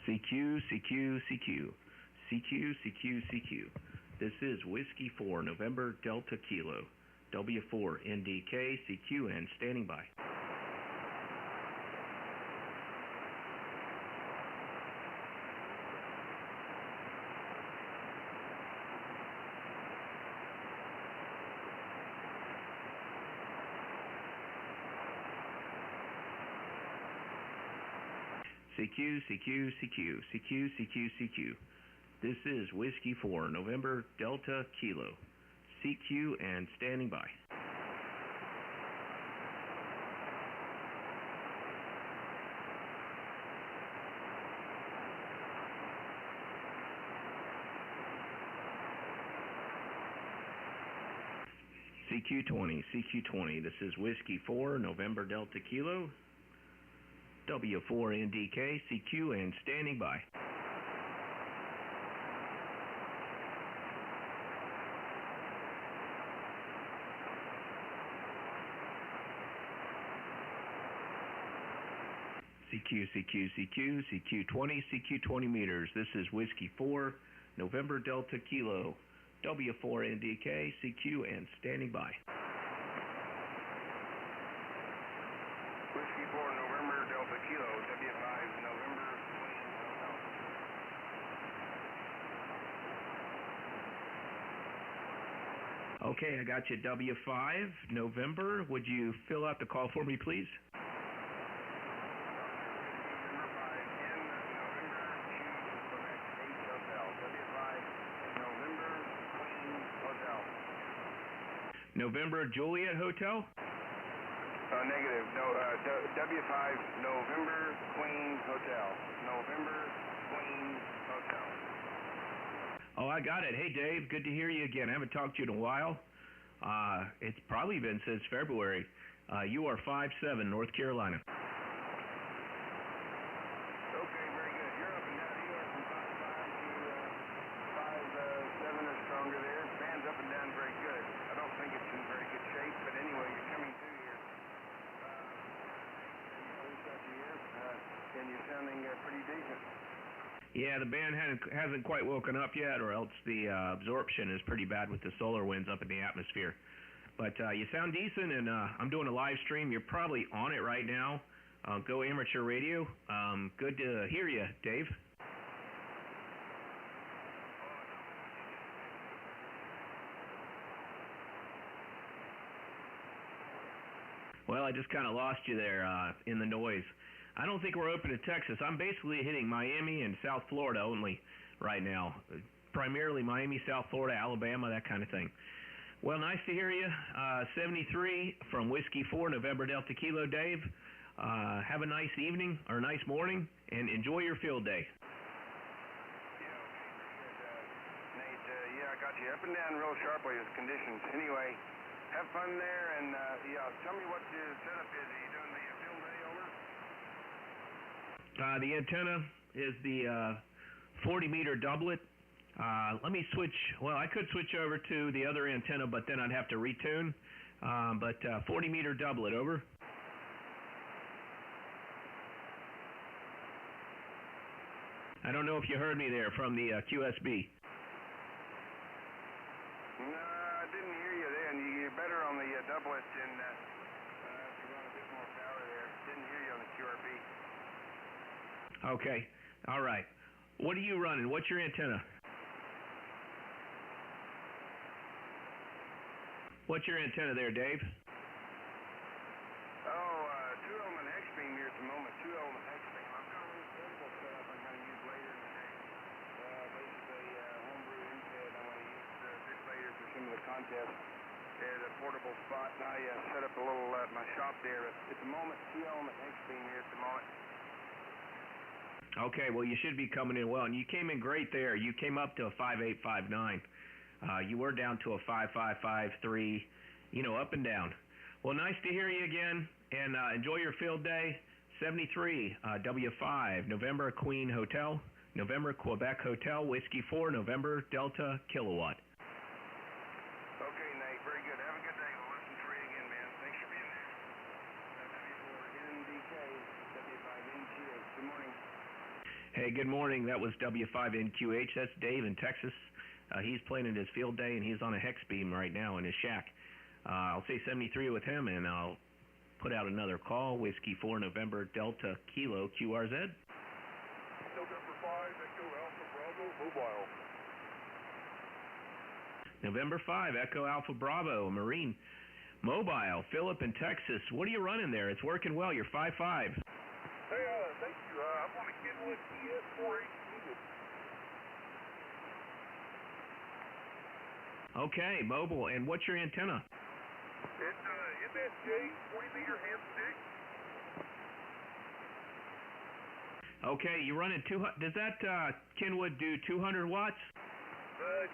CQ, CQ, CQ. CQ, CQ, CQ. This is Whiskey 4, November Delta Kilo. W4 NDK, CQ, and standing by. CQ, CQ, CQ, CQ, CQ, CQ. This is Whiskey 4, November Delta Kilo. CQ and standing by. CQ20, CQ20. This is Whiskey 4, November Delta Kilo. W4 NDK, CQ, and standing by. CQ, CQ, CQ, CQ20, CQ20 meters. This is Whiskey 4, November Delta Kilo. W4 NDK, CQ, and standing by. Whiskey 4, November Delta Kilo, W5, November Queen Hotel. Okay, I got you, W5, November. Would you fill out the call for me, please? November Juliet Hotel? Negative. No, W5, November Queen Hotel. November Queen Hotel. Oh, I got it. Hey, Dave, good to hear you again. I haven't talked to you in a while. It's probably been since February. You are 5'7", North Carolina. Okay, very good. You're up and down. You are from 5'5" to 5'7" or stronger there. Band's up and down very good. I don't think it's in very good shape, but anyway, you're coming through here. And you're sounding pretty decent. Yeah, the band hasn't quite woken up yet, or else the absorption is pretty bad with the solar winds up in the atmosphere. But you sound decent, and I'm doing a live stream. You're probably on it right now. Go Amateur Radio. Good to hear you, Dave. Well, I just kind of lost you there in the noise. I don't think we're open to Texas. I'm basically hitting Miami and South Florida only right now. Primarily Miami, South Florida, Alabama, that kind of thing. Well, nice to hear you. 73 from Whiskey 4, November Delta Kilo, Dave. Have a nice evening or a nice morning, and enjoy your field day. Yeah, okay, Nate, I got you up and down real sharply with conditions. Anyway, have fun there, and tell me what your setup is. Are you doing the field day, over? The antenna is the 40-meter doublet. Let me switch. Well, I could switch over to the other antenna, but then I'd have to retune. But 40-meter doublet, over. I don't know if you heard me there from the QSB. No, I didn't hear you then. You're better on the doublet and if you run a bit more power there. Didn't hear you on the QRB. Okay. All right. What are you running? What's your antenna? What's your antenna there, Dave? Two element hex beam here at the moment. Two element hex beam. I've got a little portable setup I'm going to use later in the day. Basically, homebrew instead. I'm going to use this later for some of the contests. There's a portable spot. And I set up a little my shop there. At the moment, two element hex beam here at the moment. Okay, well, you should be coming in well, and you came in great there. You came up to a 5859. You were down to a 5553, up and down. Well, nice to hear you again, and enjoy your field day. 73, W5, November Queen Hotel, November Quebec Hotel, Whiskey 4, November Delta Kilowatt. Okay, Nate, very good. Have a good day. We'll listen for you again, man. Thanks for being there. W4 NDK, W5 NGH. Good morning. Hey, good morning. That was W5NQH. That's Dave in Texas. He's planning his field day, and he's on a hex beam right now in his shack. I'll say 73 with him, and I'll put out another call. Whiskey 4 November Delta Kilo QRZ. November 5 Echo Alpha Bravo Mobile. November 5 Echo Alpha Bravo Marine Mobile. Philip in Texas. What are you running there? It's working well. You're 5-5. Hey, thank you. I'm on a Kenwood TS4H Eagle. Okay, mobile. And what's your antenna? It's MSJ 20-meter ham stick. Okay, you running 200. Does that Kenwood do 200 watts?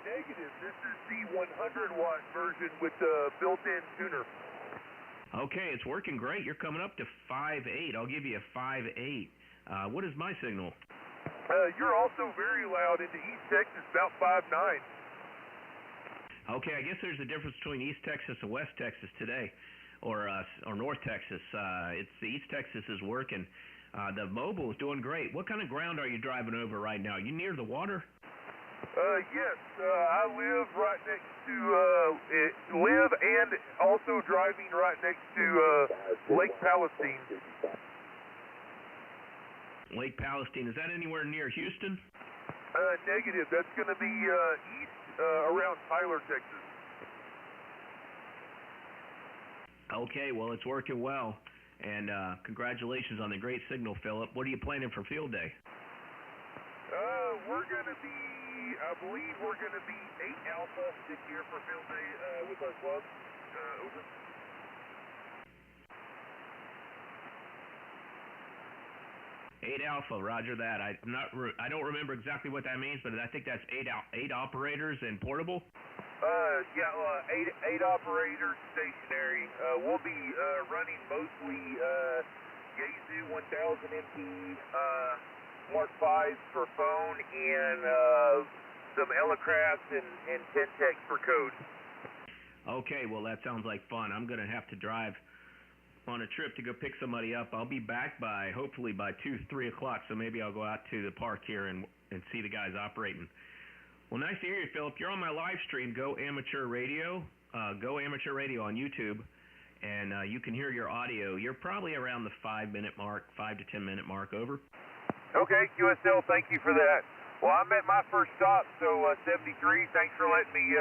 Negative. This is the 100-watt version with the built-in tuner. Okay, it's working great. You're coming up to 5.8. I'll give you a 5.8. What is my signal? You're also very loud into East Texas, about 5.9. Okay, I guess there's a difference between East Texas and West Texas today, or North Texas. It's the East Texas is working. The mobile is doing great. What kind of ground are you driving over right now? You near the water? Yes, I live right next to, live and also driving right next to Lake Palestine. Lake Palestine, is that anywhere near Houston? Negative. That's going to be east around Tyler, Texas. Okay, well, it's working well. And congratulations on the great signal, Philip. What are you planning for field day? We're going to be, I believe we're going to be 8 Alpha this year for field day with our club. Over. 8 Alpha, roger that. I don't remember exactly what that means, but I think that's 8 operators and portable. Yeah, 8 operators stationary. We'll be running mostly Yaesu 1000 MP Mark 5s for phone and some Elecraft and Tentex for code. Okay, well, that sounds like fun. I'm going to have to drive on a trip to go pick somebody up. I'll be back hopefully by 2, 3 o'clock, so maybe I'll go out to the park here and see the guys operating. Well, nice to hear you, Philip. You're on my live stream, Go Amateur Radio on YouTube, and you can hear your audio. You're probably around the 5-minute mark, 5 to 10 minute mark, over. Okay, QSL, thank you for that. Well, I'm at my first stop, so 73, thanks for letting me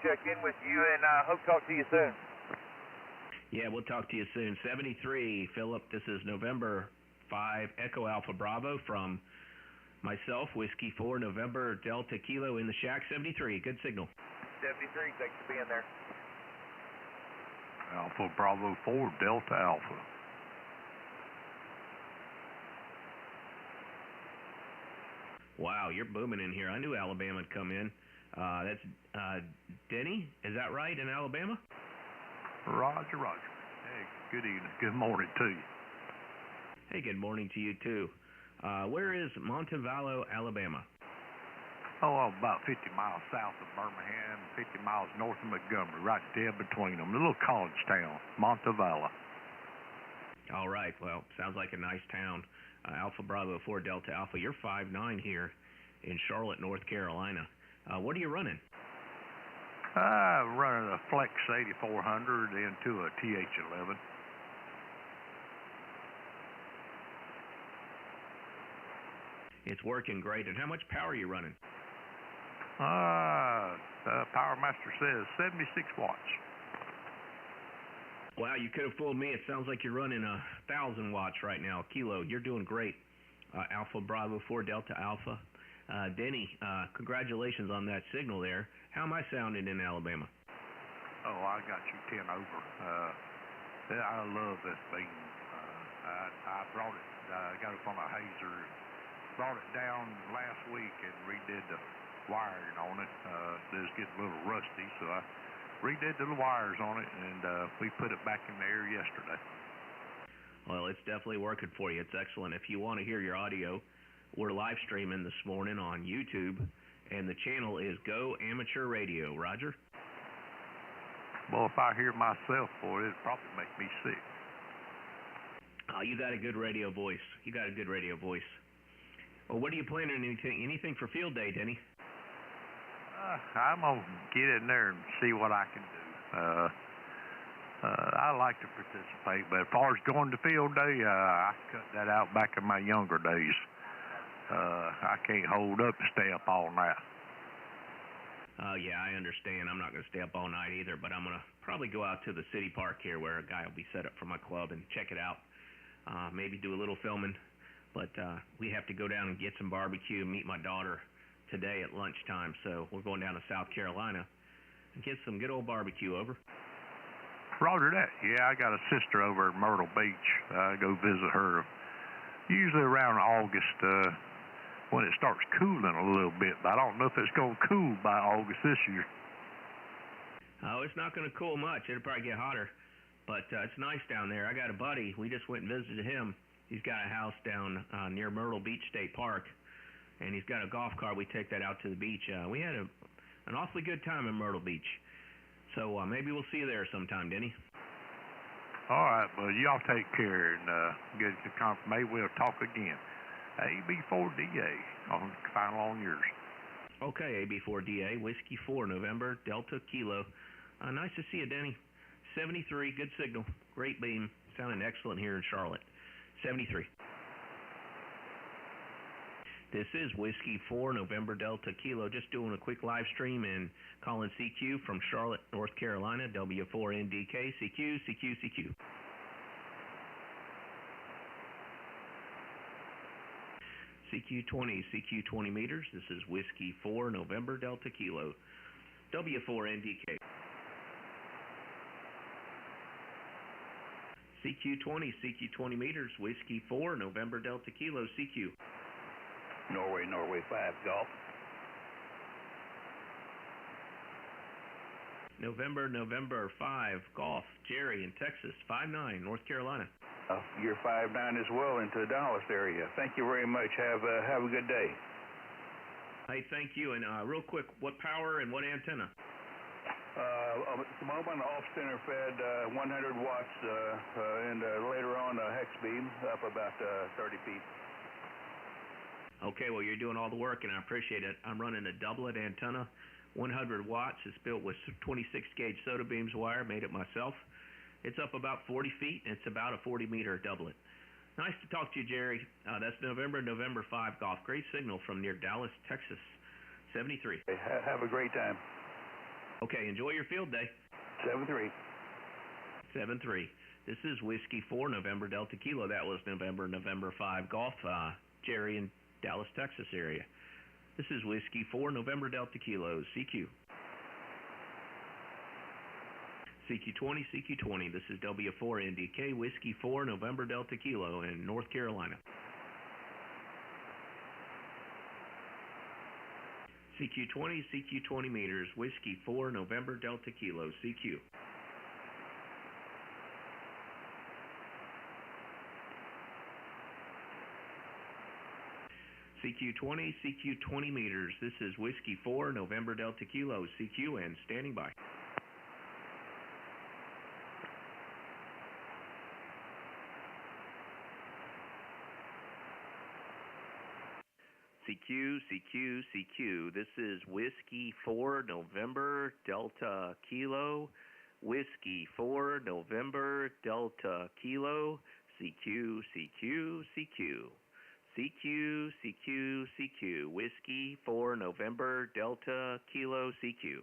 check in with you, and I hope to talk to you soon. Yeah, we'll talk to you soon. 73, Philip, this is November 5, Echo Alpha Bravo from myself, Whiskey 4, November Delta Kilo in the shack. 73, good signal. 73, thanks for being there. Alpha Bravo 4, Delta Alpha. Wow, you're booming in here. I knew Alabama would come in. That's Denny, is that right, in Alabama? Roger. Hey, good evening. Good morning to you. Hey, good morning to you, too. Where is Montevallo, Alabama? Oh, about 50 miles south of Birmingham, 50 miles north of Montgomery, right there between them. A little college town, Montevallo. All right. Well, sounds like a nice town. Alpha Bravo 4 Delta Alpha. You're 5'9" here in Charlotte, North Carolina. What are you running? Running a Flex 8400 into a TH11. It's working great. And how much power are you running? Power Master says 76 watts. Wow, you could have fooled me. It sounds like you're running 1,000 watts right now, kilo. You're doing great. Alpha Bravo 4 Delta Alpha. Denny, congratulations on that signal there. How am I sounding in Alabama? Oh, I got you 10 over. I love this beam. I brought it, got it from a Hazer, brought it down last week and redid the wiring on it. It was getting a little rusty, so I redid the wires on it, and we put it back in the air yesterday. Well, it's definitely working for you. It's excellent. If you want to hear your audio, we're live streaming this morning on YouTube, and the channel is Go Amateur Radio. Roger? Well, if I hear myself for it, it'd probably make me sick. Oh, you got a good radio voice. You got a good radio voice. Well, what are you planning? Anything for field day, Denny? I'm going to get in there and see what I can do. I like to participate, but as far as going to field day, I cut that out back in my younger days. I can't hold up and stay up all night. Yeah, I understand. I'm not going to stay up all night either, but I'm going to probably go out to the city park here where a guy will be set up for my club and check it out. Maybe do a little filming, but we have to go down and get some barbecue and meet my daughter today at lunchtime, so we're going down to South Carolina and get some good old barbecue over. Roger that. Yeah, I got a sister over at Myrtle Beach. I go visit her usually around August when it starts cooling a little bit, but I don't know if it's going to cool by August this year. Oh, it's not going to cool much. It'll probably get hotter, but it's nice down there. I got a buddy. We just went and visited him. He's got a house down near Myrtle Beach State Park, and he's got a golf cart. We take that out to the beach. We had an awfully good time in Myrtle Beach, so maybe we'll see you there sometime, Denny. All right, well, y'all take care and get the confirmation. We'll talk again. AB4DA on final on yours. Okay, AB4DA, Whiskey 4, November, Delta, Kilo. Nice to see you, Denny. 73, good signal. Great beam. Sounding excellent here in Charlotte. 73. This is Whiskey 4, November, Delta, Kilo. Just doing a quick live stream and calling CQ from Charlotte, North Carolina. W4NDK, CQ, CQ, CQ. CQ20, CQ20 meters. This is Whiskey 4, November, Delta, Kilo. W4NDK. CQ20, CQ20 meters. Whiskey 4, November, Delta, Kilo, CQ. Norway 5, Golf. November 5, Golf. Jerry in Texas, 5-9, North Carolina. You're 5-9 as well into the Dallas area. Thank you very much. Have a good day. Hey, thank you. And real quick, what power and what antenna? At the moment, off-center fed 100 watts, and later on a hex beam up about 30 feet. Okay, well, you're doing all the work, and I appreciate it. I'm running a doublet antenna, 100 watts. It's built with 26-gauge soda beams wire, made it myself. It's up about 40 feet, and it's about a 40-meter doublet. Nice to talk to you, Jerry. That's November 5 Golf. Great signal from near Dallas, Texas. 73. Hey, have a great time. Okay, enjoy your field day. 7-3. 7-3. This is Whiskey 4, November, Delta, Kilo. That was November 5 Golf, Jerry in Dallas, Texas area. This is Whiskey 4, November, Delta, Kilo, CQ. CQ20, CQ20. This is W4NDK, Whiskey 4, November, Delta, Kilo in North Carolina. CQ20, CQ20 meters, Whiskey 4, November, Delta, Kilo, CQ. CQ20, CQ20 meters. This is Whiskey 4, November, Delta, Kilo, CQ, and standing by. CQ, CQ, CQ. This is Whiskey 4, November, Delta, Kilo. Whiskey 4, November, Delta, Kilo. CQ, CQ, CQ. CQ, CQ, CQ. Whiskey 4, November, Delta, Kilo, CQ.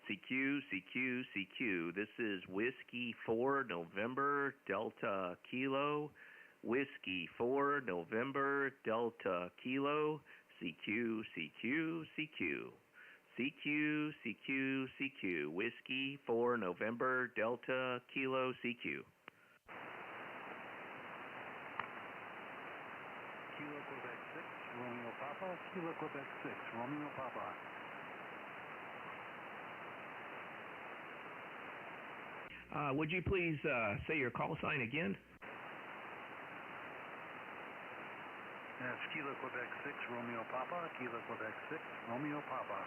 CQ, CQ, CQ. This is Whiskey 4, November, Delta, Kilo. Whiskey 4, November, Delta, Kilo. CQ, CQ, CQ. CQ, CQ, CQ. Whiskey 4, November, Delta, Kilo, CQ. Kilo Quebec 6, Romeo Papa. Kilo Quebec 6, Romeo Papa. Would you please say your call sign again? That's Kilo Quebec 6, Romeo Papa. Kilo Quebec 6, Romeo Papa.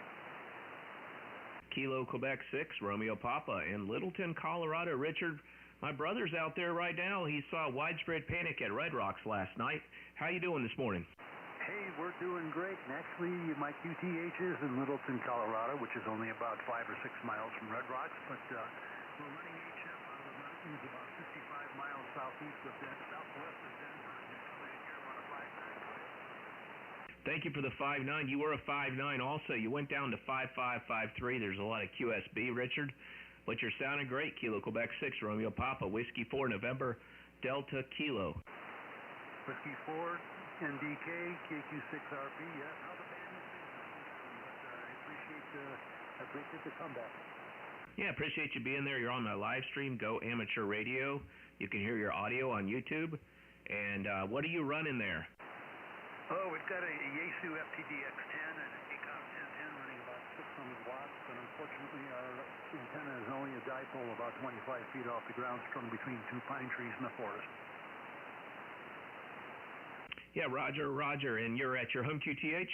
Kilo Quebec 6, Romeo Papa in Littleton, Colorado. Richard, My brother's out there right now. He saw widespread panic at Red Rocks last night. How you doing this morning? Hey, we're doing great. And actually, my QTH is in Littleton, Colorado, which is only about 5 or 6 miles from Red Rocks. But we're running HF out of the mountains about 55 miles southeast of Denver, southwest of Denver. And coming in here about a 5.9. Thank you for the 5.9. You were a 5.9 also. You went down to 5.5, 5.3. There's a lot of QSB, Richard. But you're sounding great. Kilo Quebec 6, Romeo Papa, Whiskey 4, November, Delta Kilo. Whiskey 4, NDK, KQ6RP. Yeah, how the band is doing. But I appreciate the comeback. Yeah, appreciate you being there. You're on my live stream, Go Amateur Radio. You can hear your audio on YouTube. And what are you running there? Oh, we've got a Yaesu FTDX10 and an ACOM 1010 running about 600 watts, but unfortunately our antenna is only a dipole about 25 feet off the ground, strung between 2 pine trees in the forest. Yeah, Roger, and you're at your home QTH?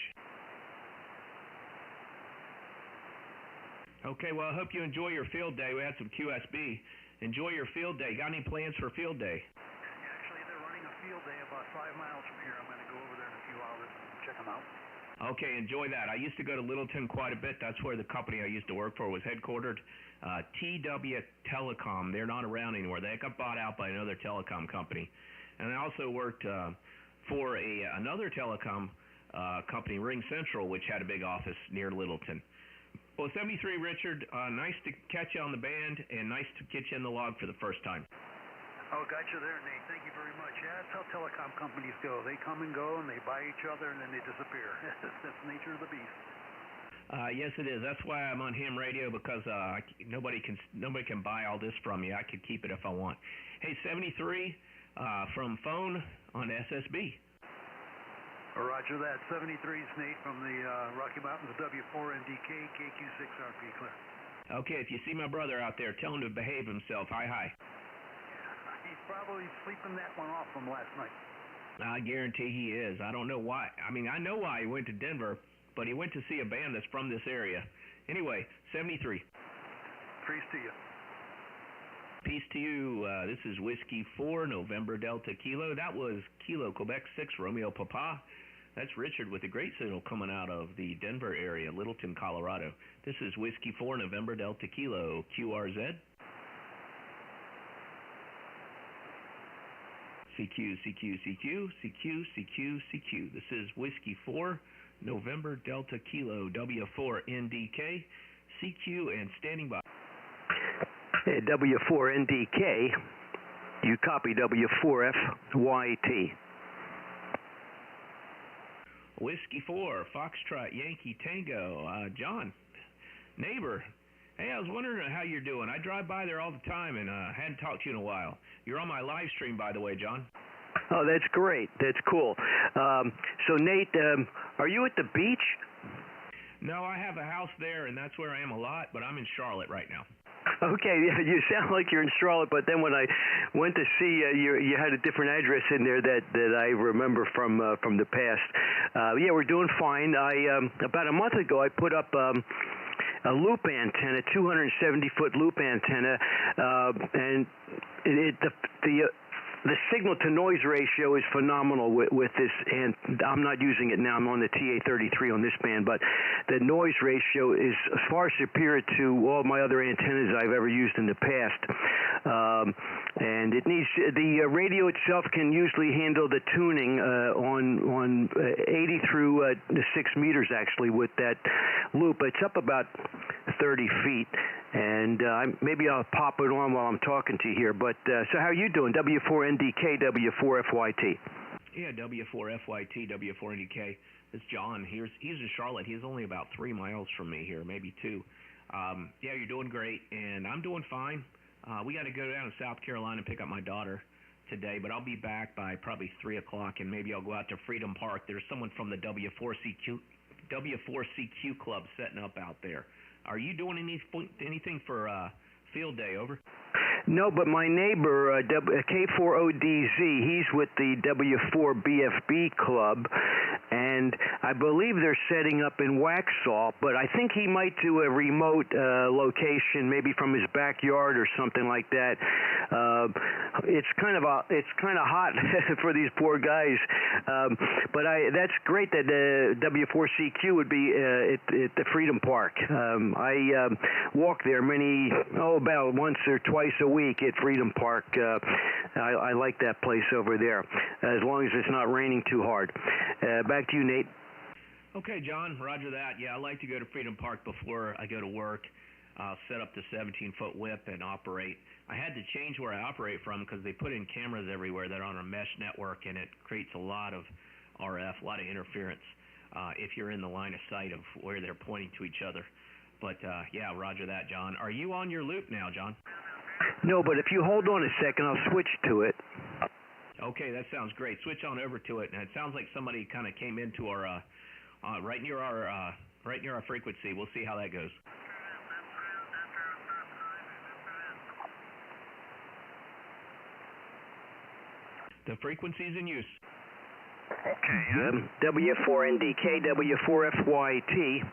Okay, well, I hope you enjoy your field day. We had some QSB. Enjoy your field day. Got any plans for field day? Yeah, actually, they're running a field day about 5 miles from here. I'm going to go over there in a few hours and check them out. Okay, enjoy that. I used to go to Littleton quite a bit. That's where the company I used to work for was headquartered. TW Telecom. They're not around anymore. They got bought out by another telecom company. And I also worked for another telecom company, Ring Central, which had a big office near Littleton. Well, 73, Richard, nice to catch you on the band, and nice to get you in the log for the first time. Oh, got you there, Nate. Thank you very much. Yeah, that's how telecom companies go. They come and go, and they buy each other, and then they disappear. That's the nature of the beast. Yes, it is. That's why I'm on ham radio, because nobody can buy all this from me. I could keep it if I want. Hey, 73 from phone on SSB. Roger that. 73 is Nate from the Rocky Mountains, W4NDK, KQ6RP, clear. Okay, if you see my brother out there, tell him to behave himself. Hi. He's probably sleeping that one off from last night. I guarantee he is. I don't know why. I mean, I know why he went to Denver, but he went to see a band that's from this area. Anyway, 73. Peace to you. Peace to you. This is Whiskey 4, November Delta Kilo. That was Kilo Quebec 6, Romeo Papa. That's Richard with a great signal coming out of the Denver area, Littleton, Colorado. This is Whiskey 4, November Delta Kilo, QRZ. CQ. This is Whiskey 4, November Delta Kilo, W4NDK, CQ, and standing by. W4NDK, you copy W4FYT. Whiskey 4, Foxtrot, Yankee Tango, John, neighbor. Hey, I was wondering how you're doing. I drive by there all the time and hadn't talked to you in a while. You're on my live stream, by the way, John. Oh, that's great. That's cool. So, Nate, are you at the beach? No, I have a house there, and that's where I am a lot, but I'm in Charlotte right now. Okay, yeah, you sound like you're in Charlotte, but then when I went to see you had a different address in there that I remember from the past. Yeah, we're doing fine. About a month ago, I put up a loop antenna, 270-foot loop antenna, and the signal-to-noise ratio is phenomenal with this, and I'm not using it now. I'm on the TA33 on this band, but the noise ratio is far superior to all my other antennas I've ever used in the past. And it needs the radio itself can usually handle the tuning on 80 through 6 meters actually with that loop. It's up about 30 feet. And maybe I'll pop it on while I'm talking to you here. But so how are you doing? W4NDK, W4FYT. Yeah, W4FYT, W4NDK. It's John. He's in Charlotte. He's only about 3 miles from me here, maybe 2. Yeah, you're doing great, and I'm doing fine. We got to go down to South Carolina and pick up my daughter today, but I'll be back by probably 3 o'clock, and maybe I'll go out to Freedom Park. There's someone from the W4CQ Club setting up out there. Are you doing anything for field day, over? No, but my neighbor, K4ODZ, he's with the W4BFB Club, and and I believe they're setting up in Waxhaw, but I think he might do a remote location, maybe from his backyard or something like that. It's kind of hot for these poor guys, but that's great that W4CQ would be at the Freedom Park. I walk there about once or twice a week at Freedom Park. I like that place over there, as long as it's not raining too hard. Back to you, Nate. Okay, John, roger that. Yeah, I like to go to Freedom Park before I go to work. I'll set up the 17-foot whip and operate. I had to change where I operate from because they put in cameras everywhere that are on a mesh network, and it creates a lot of RF, a lot of interference if you're in the line of sight of where they're pointing to each other. But, yeah, roger that, John. Are you on your loop now, John? No, but if you hold on a second, I'll switch to it. Okay, that sounds great. Switch on over to it. And it sounds like somebody kind of came into our right near our frequency. We'll see how that goes. The frequency's in use. Okay. W4NDK, W4FYT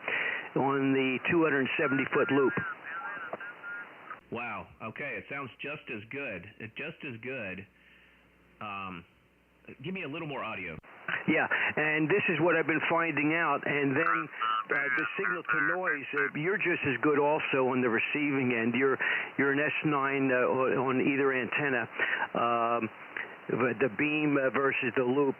on the 270-foot loop. Wow. Okay, it sounds just as good. Give me a little more audio. Yeah, and this is what I've been finding out. And then the signal to noise, you're just as good also on the receiving end. You're an S9 on either antenna. The beam versus the loop.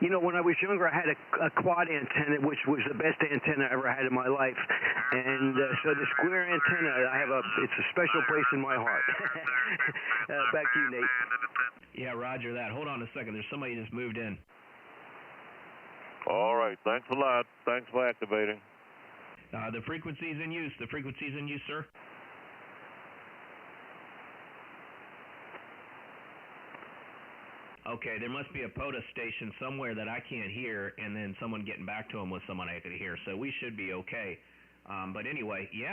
When I was younger, I had a quad antenna, which was the best antenna I ever had in my life. And so the square antenna, it's a special place in my heart. Back to you, Nate. Yeah, roger that. Hold on a second. There's somebody just moved in. All right. Thanks a lot. Thanks for activating. The frequency's in use. The frequency's in use, sir. Okay, there must be a POTUS station somewhere that I can't hear, and then someone getting back to him with someone I could hear. So we should be okay. But anyway, yeah.